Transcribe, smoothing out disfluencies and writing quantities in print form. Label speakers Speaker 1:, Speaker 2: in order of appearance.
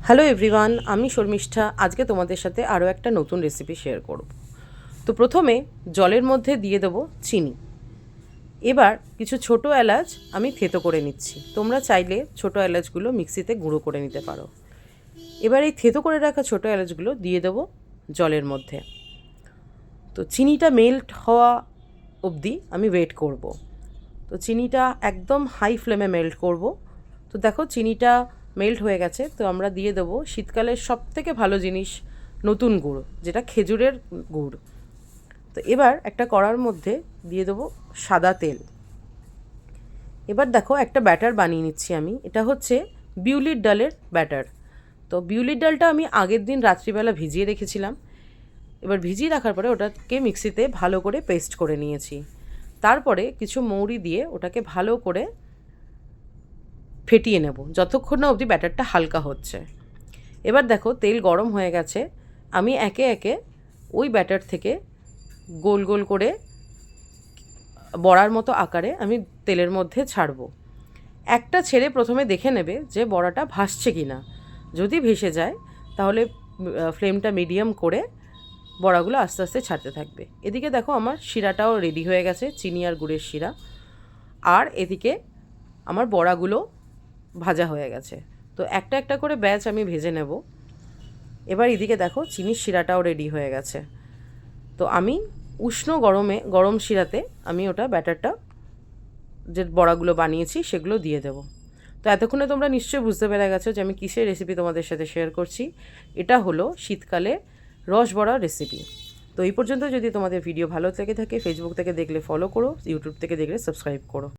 Speaker 1: Hello everyone, আমি শর্মিষ্ঠা। আজকে তোমাদের সাথে আরও একটা নতুন রেসিপি শেয়ার করব। তো প্রথমে জলের মধ্যে দিয়ে দেবো চিনি। এবার কিছু ছোট এলাচ আমি থেতো করে নিচ্ছি। তোমরা চাইলে ছোট এলাচগুলো মিক্সিতে গুঁড়ো করে নিতে পারো। এবার এই থেতো করে রাখা ছোট এলাচগুলো দিয়ে দেবো জলের মধ্যে। তো চিনিটা মেল্ট হওয়া অবধি আমি ওয়েট করব। তো চিনিটা একদম হাই ফ্লেমে মেল্ট করব। তো দেখো চিনিটা মেল্ট হয়ে গেছে। তো আমরা দিয়ে দেবো শীতকালের সবথেকে ভালো জিনিস নতুন গুড়, যেটা খেজুরের গুড়। তো এবার একটা কড়ার মধ্যে দিয়ে দেবো সাদা তেল। এবার দেখো একটা ব্যাটার বানিয়ে নিচ্ছি আমি। এটা হচ্ছে বিউলির ডালের ব্যাটার। তো বিউলির ডালটা আমি আগের দিন রাত্রিবেলা ভিজিয়ে রেখেছিলাম। এবার ভিজিয়ে রাখার পরে ওটাকে মিক্সিতে ভালো করে পেস্ট করে নিয়েছি। তারপরে কিছু মৌরি দিয়ে ওটাকে ভালো করে ফেটিয়ে নেব যতক্ষণ না অবধি ব্যাটারটা হালকা হচ্ছে। এবার দেখো তেল গরম হয়ে গেছে। আমি একে একে ওই ব্যাটার থেকে গোল গোল করে বড়ার মতো আকারে আমি তেলের মধ্যে ছাড়বো। একটা ছেড়ে প্রথমে দেখে নেবে যে বড়াটা ভাসছে কি না। যদি ভেসে যায় তাহলে ফ্লেমটা মিডিয়াম করে বড়াগুলো আস্তে আস্তে ছাড়তে থাকবে। এদিকে দেখো আমার শিরাটাও রেডি হয়ে গেছে, চিনি আর গুড়ের শিরা। আর এদিকে আমার বড়াগুলো ভাজা হয়ে গেছে। তো একটা একটা করে ব্যাচ আমি ভেজে নেব। এবার এদিকে দেখো চিনির শিরাটাও রেডি হয়ে গেছে। তো আমি উষ্ণ গরম শিরাতে আমি ওটা ব্যাটারটা যে বড়াগুলো বানিয়েছি সেগুলো দিয়ে দেব। তো এতক্ষণে তোমরা নিশ্চয়ই বুঝতে পেরে গেছো যে আমি কিসের রেসিপি তোমাদের সাথে শেয়ার করছি। এটা হলো শীতকালে রস বড়ার রেসিপি। তো এই পর্যন্ত যদি তোমাদের ভিডিও ভালো লেগে থাকে, ফেসবুক থেকে দেখলে ফলো করো, ইউটিউব থেকে দেখলে সাবস্ক্রাইব করো।